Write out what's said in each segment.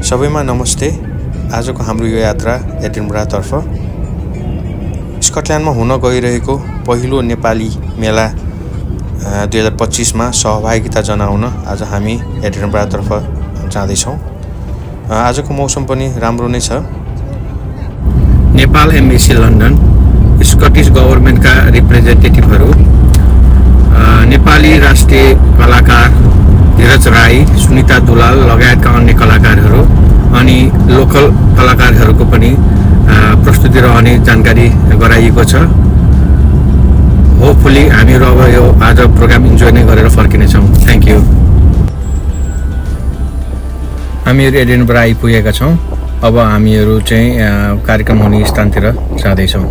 सबैमा नमस्ते। आजको हाम्रो यो यात्रा एडिनबरातर्फ स्कटल्यान्डमा हुन गइरहेको पहिलो नेपाली मेला 2025 मा सहभागिता जनाउन आज हामी एडिनबरातर्फ जाँदैछौँ। आजको मौसम पनि राम्रो नै छ। नेपाल एम्बेसी लन्डन, स्कटिश गभर्नमेन्टका रिप्रेजेन्टेटिभहरू, नेपाली राष्ट्रिय कलाकार धीरज राई, सुनिता दुलाल लगायतका अन्य कलाकारहरू अनि लोकल कलाकारहरूको पनि प्रस्तुति रहने जानकारी गराइएको छ। होपफुली हामीहरू अब यो आज प्रोग्राम इन्जोय नै गरेर फर्किनेछौँ। Thank you. हामीहरू एडिनबरा आइपुगेका छौँ। अब हामीहरू चाहिँ कार्यक्रम हुने स्थानतिर जाँदैछौँ।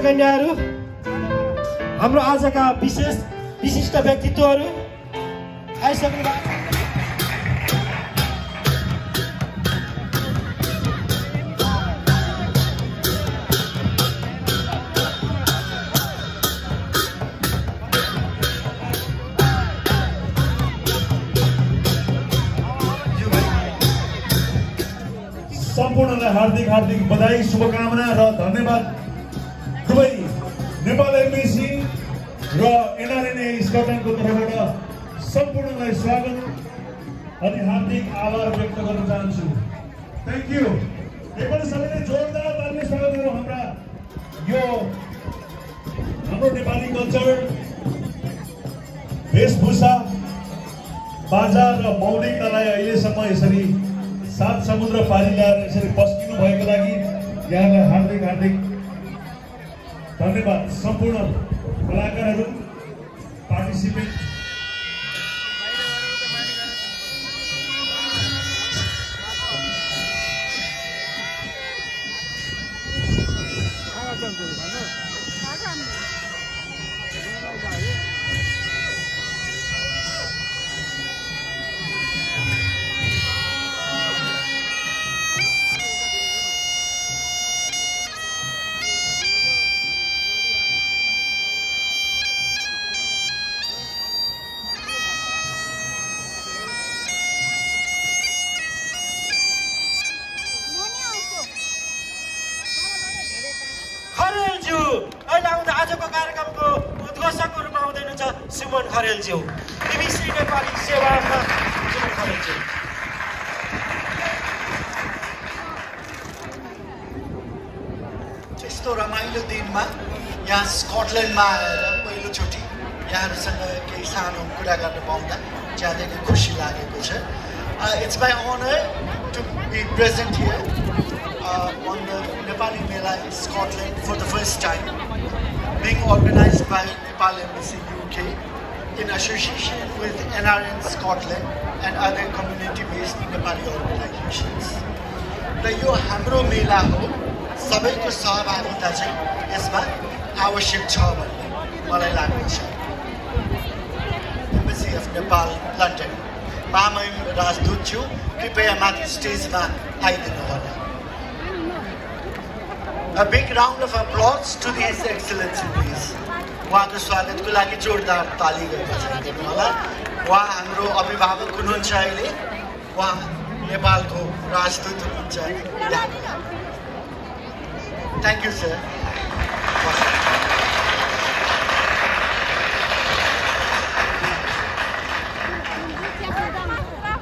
कन्याहरू, हाम्रो आजका विशिष्ट व्यक्तित्वहरू आइसक्नु भएको। सम्पूर्णलाई हार्दिक बधाई, शुभकामना र धन्यवाद। दुवै नेपाल एम्बेसी र एनआरएनए स्कटल्यान्डको तर्फबाट सम्पूर्णलाई स्वागत अनि हार्दिक आभार व्यक्त गर्न चाहन्छु। Thank you. एकपल्ट सबैले जोरदार तालीले स्वागत गरौँ हाम्रो नेपाली कल्चर, वेशभूषा, बाजा र मौलिकतालाई अहिलेसम्म यसरी 7 समुद्र पारी ल्याएर यसरी बस्किनु भएको लागि यहाँलाई हार्दिक धन्यवाद। सम्पूर्ण कलाकारहरू, पार्टिसिपेन्ट, सुमन खरेलज्यू BBC नेपाली सेवामा सुमन खरेलज्यू त्यस्तो रमाइलो दिनमा यहाँ स्कटल्यान्डमा आएर पहिलोचोटि यहाँहरूसँग केही सानो कुरा गर्न पाउँदा ज्यादै नै खुसी लागेको छ It's my honor to be present here on the Nepali Mela in Scotland for the first time, being organized by Nepal Embassy UK in association with NRN Scotland and other community-based Nepali organizations. र यो हाम्रो मेला हो सबैको सहभागिता चाहिँ यसमा आवश्यक छ भन्ने मलाई लाग्छ Embassy of Nepal, London. महामहिम राजदूतज्यू कृपया माथि स्टेजमा आइदिनु होला A big round of applause to His Excellency, please. उहाँको स्वागतको लागि जोरदार ताली बजाइदिनु होला उहाँ हाम्रो अभिभावक हुनुहुन्छ अहिले उहाँ नेपालको राजदूत हुनुहुन्छ Thank you, sir.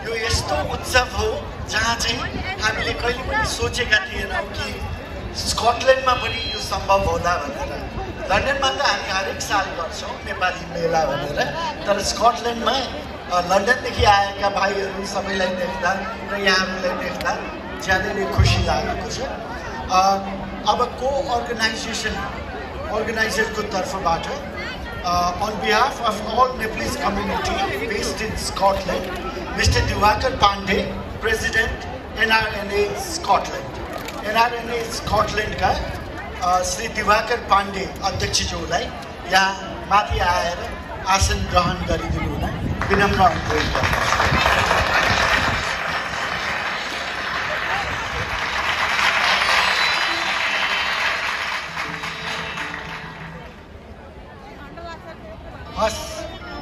यो यस्तो उत्सव हो जहाँ चाहिँ हामीले कहिले पनि सोचेका थिएनौँ कि स्कटल्यान्डमा पनि यो सम्भव होला भनेर लन्डनमा त हामी हरेक साल गर्छौँ नेपाली मेला भनेर तर स्कटल्यान्डमा लन्डनदेखि आएका भाइहरू सबैलाई देख्दा र यहाँहरूलाई देख्दा ज्यादै नै खुसी लागेको छ अब अर्गनाइजरको तर्फबाट on behalf of all Nepalese community based in Scotland, Mr. Diwakar Pandey, President NRNA Scotland. NRNA Scotland का श्री दिवाकर पाण्डे अध्यक्षज्यूलाई यहाँ माथि आएर आसन ग्रहण गरिदिनुलाई विनम्र अनुरोध गर्दछु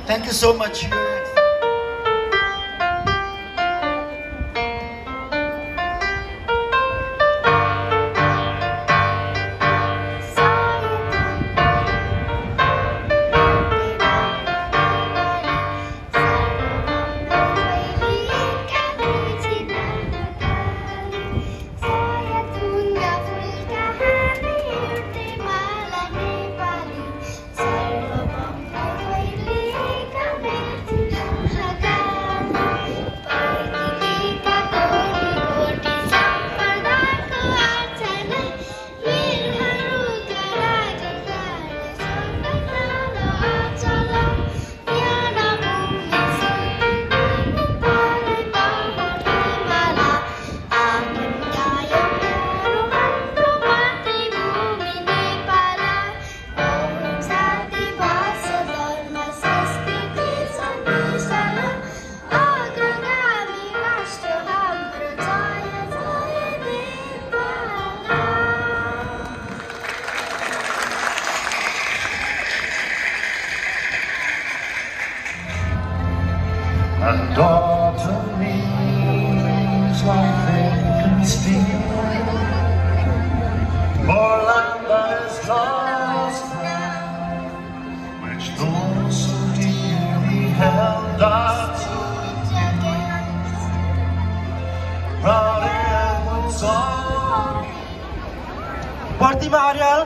Thank you so much. And autumn means like vacancy, more land that is lost now, which those so dearly held are proud in song. प्रतिमा आर्याल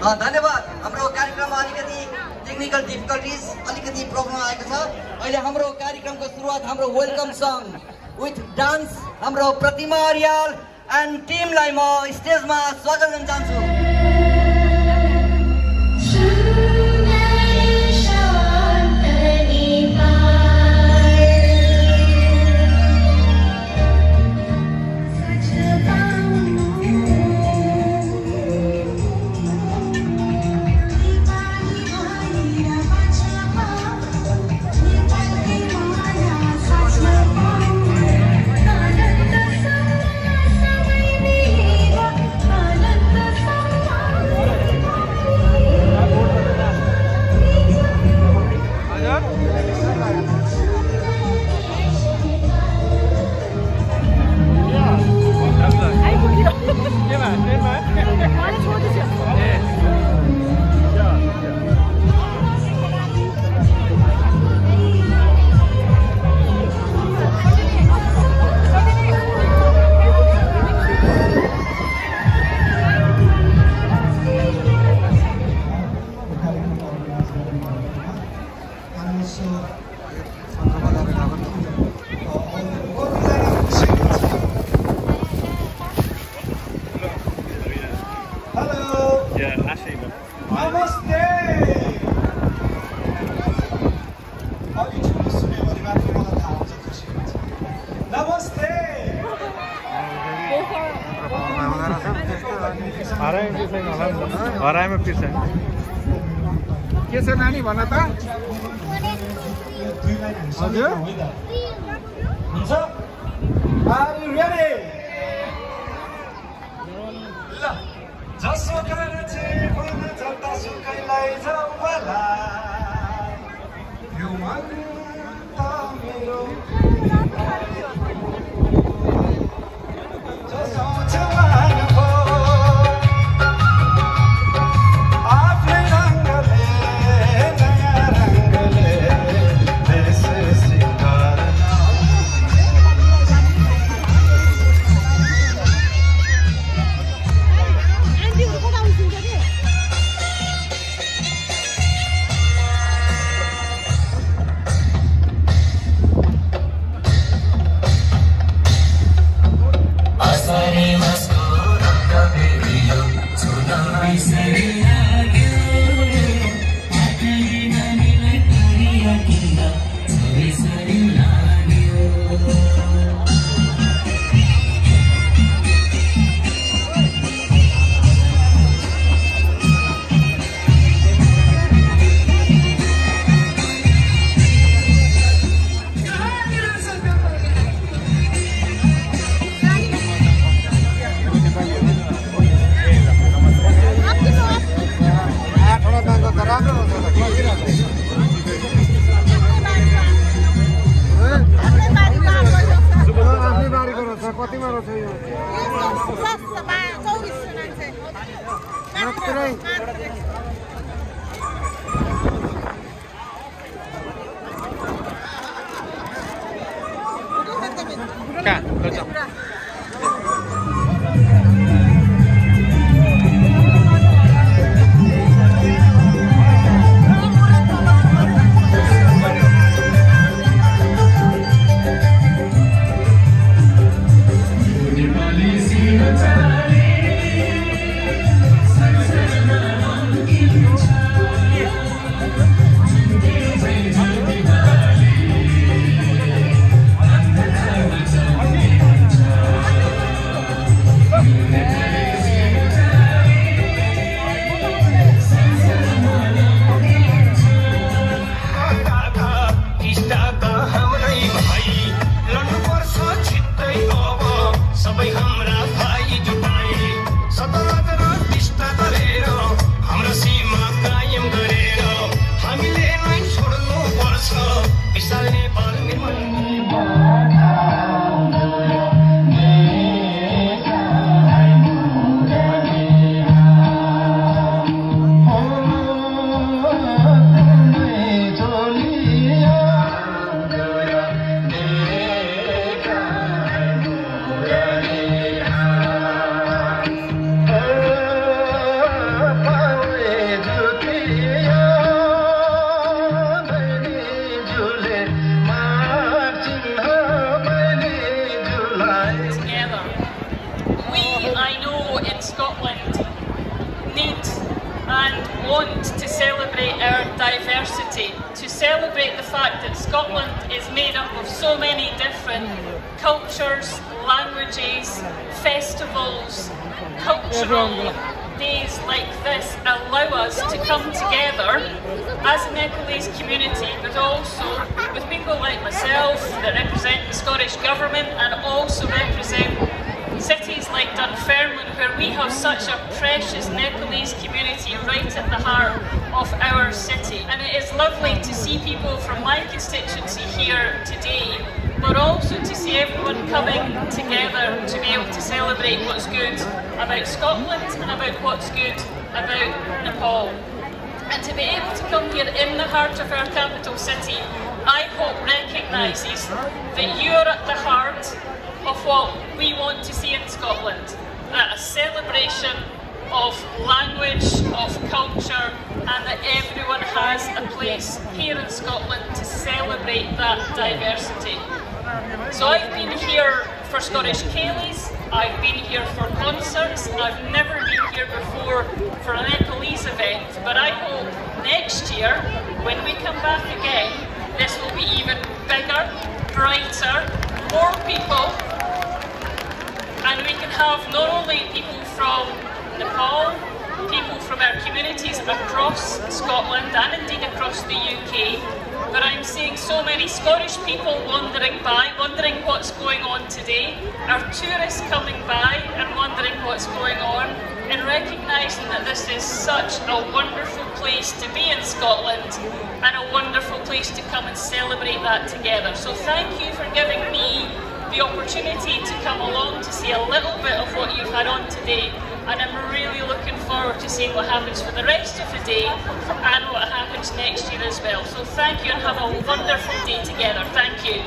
धन्यवाद हाम्रो कार्यक्रममा अलिकति टेक्निकल डिफिकल्टिज अलिकति प्रब्लम आएको छ अहिले हाम्रो कार्यक्रमको सुरुवात हाम्रो वेलकम सङ विथ डान्स हाम्रो प्रतिमा आर्याल एन्ड टिमलाई म स्टेजमा स्वागत गर्न चाहन्छु Thank you. नमस्ते अलि ठुलो सुन्यो भने मात्र मलाई थाहा हुन्छ खुसी हुन्छ नमस्ते हराएमा पिर्छ के छ नानी भन त हजुर हुन्छ Are you ready? ल जसो गर्छे मन जता सुकैलाई जाऊ होला यो मन त मेरो जसो जवान हो आफ्नै रङ्गले नयाँ रङ्गले देश सिङ्गार To celebrate the fact that Scotland is made up of so many different cultures, languages, festivals, cultural days like this allow us to come together as a Nepalese community, but also with people like myself that represent the Scottish Government and also represent cities like Dunfermline, where we have such a precious Nepalese community right at the heart of our city. And it is lovely to see people from my constituency here today, but also to see everyone coming together to be able to celebrate what's good about Scotland and about what's good about Nepal. And to be able to come here in the heart of our capital city, I hope recognises that you're at the heart of what we want to see in Scotland, a celebration of language, of culture, and that everyone has a place here in Scotland to celebrate that diversity. So I've been here for Scottish Ceilidhs, I've been here for concerts. I've never been here before for a Nepalese event, but I hope next year, when we come back again, this will be even bigger, brighter, more people, and we can have not only people from Nepal, people from our communities across Scotland and indeed across the UK, but I'm seeing so many Scottish people wandering by, wondering what's going on today, our tourists coming by and wondering what's going on, and recognising that this is such a wonderful place to be in Scotland and a wonderful place to come and celebrate that together. So thank you for giving me the opportunity to come along to see a little bit of what you've had on today, and I'm really looking forward to seeing what happens for the rest of the day and what happens next year as well. So thank you and have a wonderful day together. Thank you.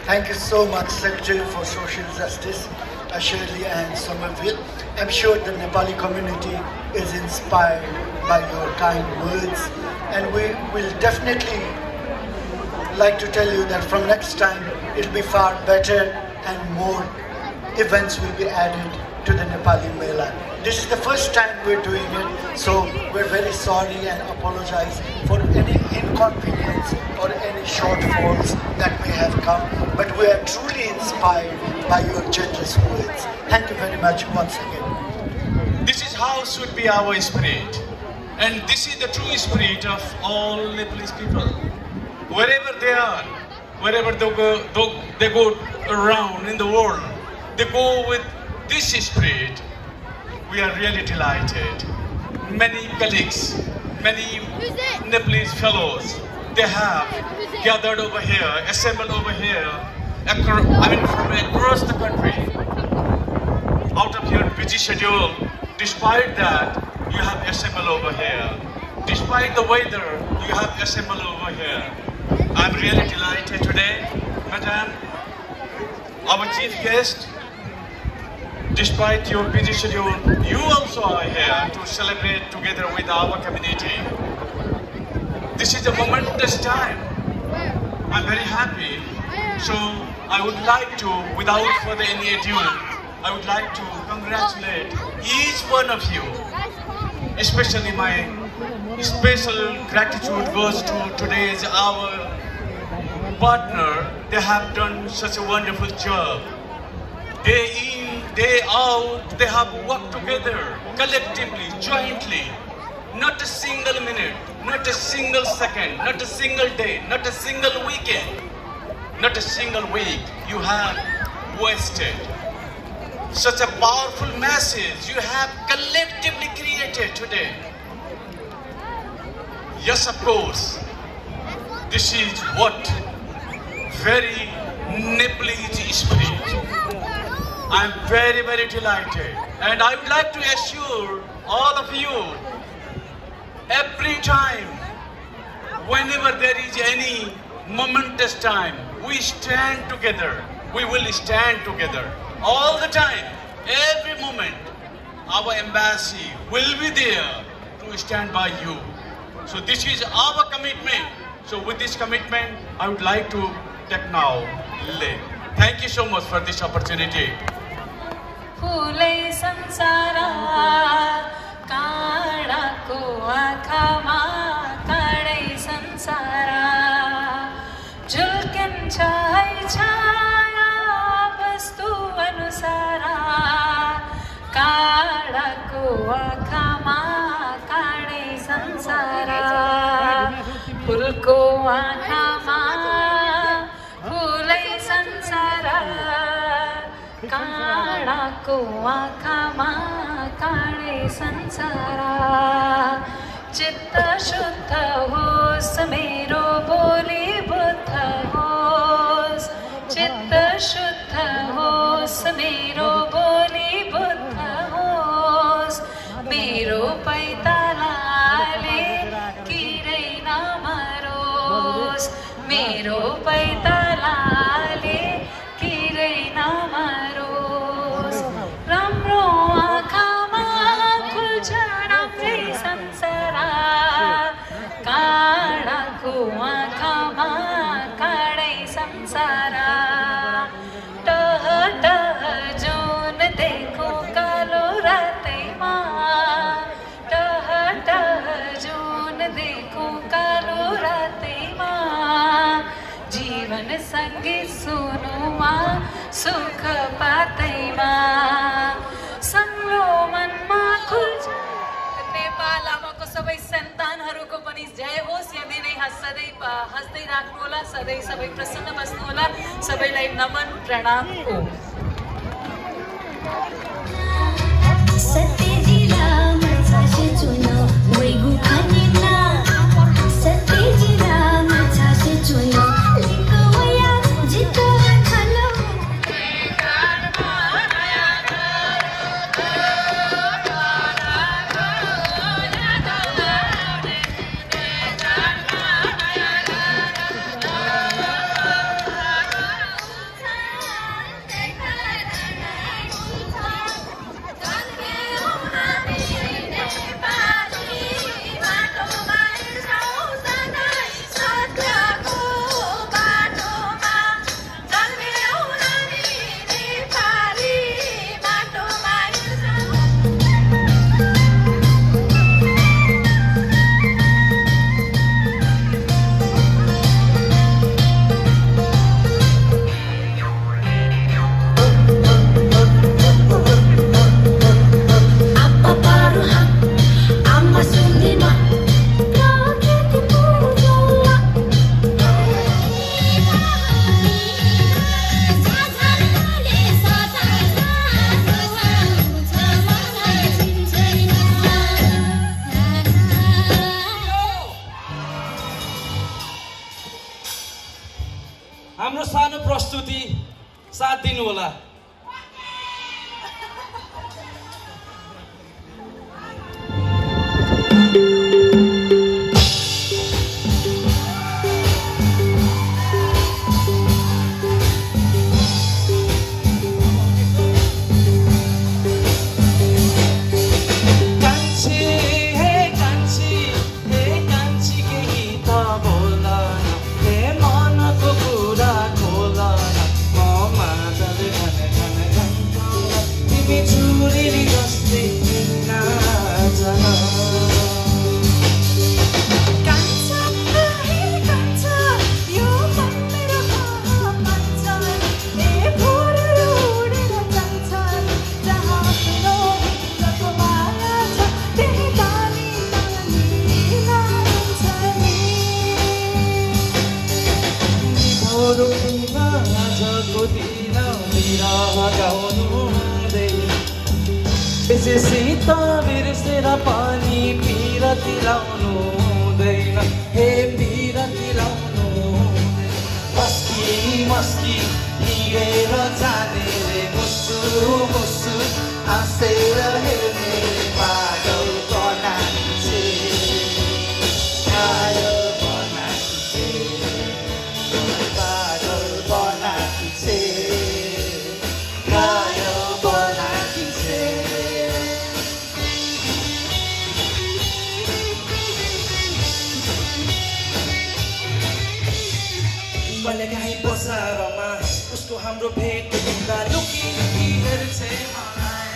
Thank you so much, Secretary for Social Justice, Shirley and Somerville. I'm sure the Nepali community is inspired by your kind words, and we will definitely like to tell you that from next time it'll be far better and more events will be added to the Nepali Mela. This is the first time we're doing it, so we're very sorry and apologize for any inconvenience or any shortfalls that may have come, but we are truly inspired by your generous words. Thank you very much once again. This is how should be our spirit, and this is the true spirit of all Nepalese people. Wherever they are, wherever they go around in the world, they go with this spirit. We are really delighted. Many colleagues, many Nepalese fellows, they have gathered over here, assembled over here, from across the country, out of your busy schedule. Despite that, you have assembled over here. Despite the weather, you have assembled over here. I'm really delighted today, Madam, our chief guest. Despite your busy schedule, you also are here to celebrate together with our community. This is a momentous time. I'm very happy. So I would like to, without further any ado, I would like to congratulate each one of you. Especially my special gratitude goes to today's our partner. They have done such a wonderful job. Day in, day out, they have worked together, collectively, jointly. Not a single minute, not a single second, not a single day, not a single weekend, not a single week you have wasted. Such a powerful message you have collectively created today. Yes, of course, this is what very Nepalese spirit. I'm very, very delighted, and I would like to assure all of you, every time, whenever there is any momentous time, we stand together. We will stand together all the time, every moment. Our embassy will be there to stand by you. So this is our commitment. So with this commitment, I would like to take now Leh. Thank you so much for this opportunity. फूले संसारा काँडाको आँखामा काँडै संसारा झुल्किन्छ है छाया वस्तु अनुसारा काँडाको आँखामा काँडै संसारा फुलको आँखामा फुलै संसारा काँडाको आँखामा काँडै संसारा चित्त शुद्ध होस् मेरो बोली बुद्ध होस् चित्त शुद्ध होस् मेरो बोली बुद्ध होस् मेरो पैतालाले किरै नमरोस् मेरो पैतालाले किरै नमरोस् राम्रो आँखामा खुल्छ राम्रै संसारा काँडाको आँखामा काँडै संसारा सुख पातैमा संलो मनमा खुल्छ। नेपाल आमाको सबै सन्तानहरूको पनि जय होस्। यदि नै सदैव हँस्दै राख्नुहोला, सधैँ सबै प्रसन्न बस्नुहोला। सबैलाई नमन प्रणाम। हाम्रो सानो प्रस्तुति साथ दिनु होला। सीता बिर्सेर पनि पिरती लाउनु हुँदैन। हे पिरती लाउनु मस्की मस्की हिँडेर जाने रे मुसु मुसु हाँसेर हेर्ने पागल बनाइन्छे पागल बनाइन्छे पागल बनाइन्छे पागल बनाइन्छे। कहिलेकाहीँ बजारमा उसको हाम्रो भेट हुँदा लुकी लुकी हेर्छे मलाई।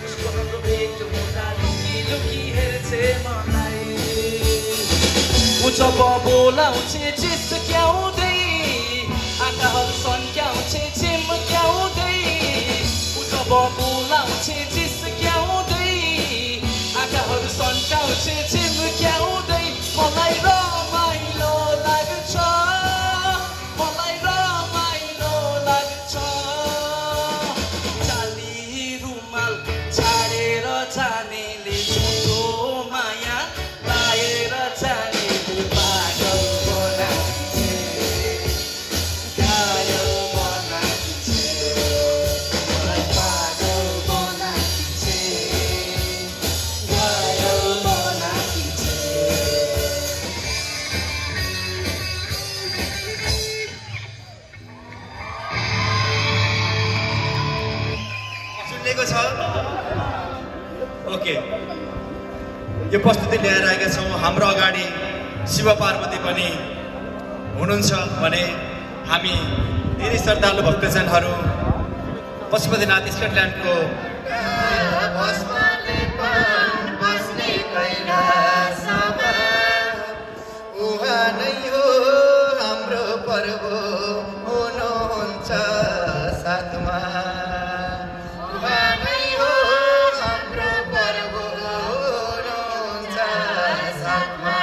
उसको हाम्रो भेट हुँदा लुकी लुकी हेर्छे मलाई। ऊ जब बोलाउँछे जिस्क्याउँदै आँखाहरू सन्क्याउँछे चिम्क्याउँदै। ऊ जब बोलाउँछे जिस्क्याउँदै आँखाहरू सन्क्याउँछे चिम्क्याउँदै। मलाई रमाइलो लाग्छ मलाई रमाइलो लाग्छ। जाली रुमाल छाडेर जानेले झुटो माया लाएर जानेले पागल बनाइन्छे घायल बनाइन्छे मलाई पागल बनाइन्छे घायल बनाइन्छे। सुन्नेको छ? ओके, यो प्रस्तुति ल्याएर आएका छौँ। हाम्रो अगाडि शिव पार्वती पनि हुनुहुन्छ भने हामी धेरै श्रद्धालु भक्तजनहरू पशुपतिनाथ स्कटल्यान्डको उहाँ नै हो हाम्रो प्रभु हुनुहुन्छ साथमा उहाँमै हो हाम्रो प्रभु हुनुहुन्छ साथमा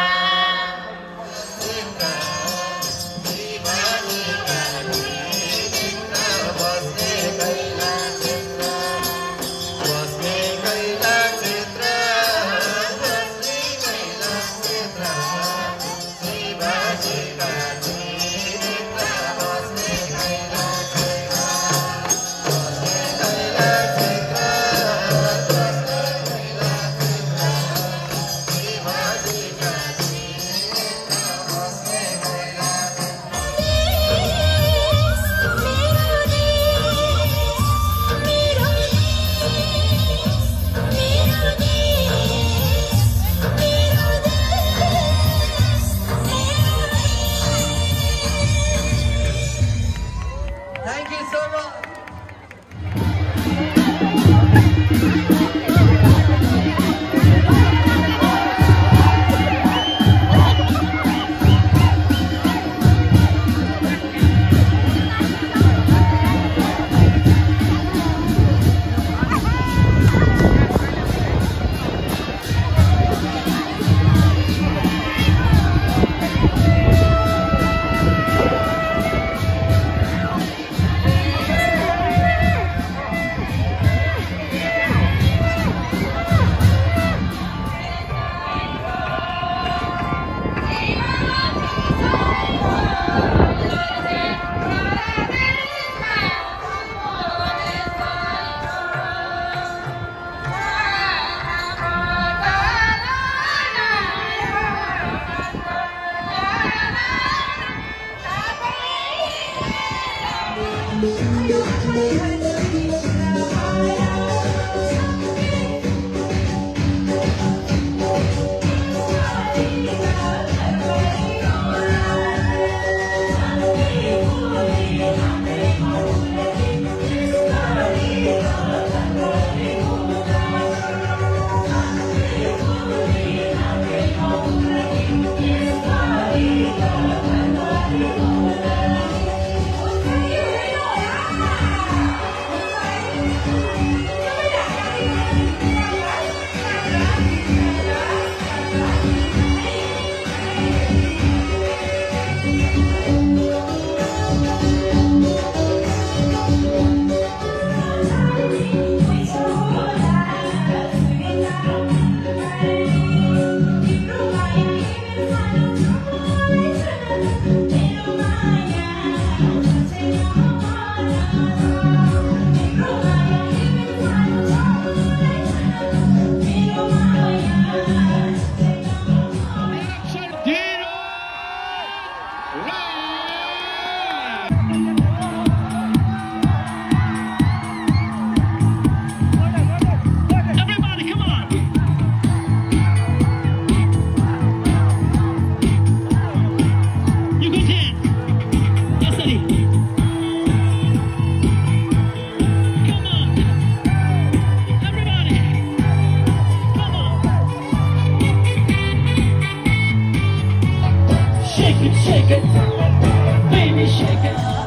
Shake it, baby, shake it.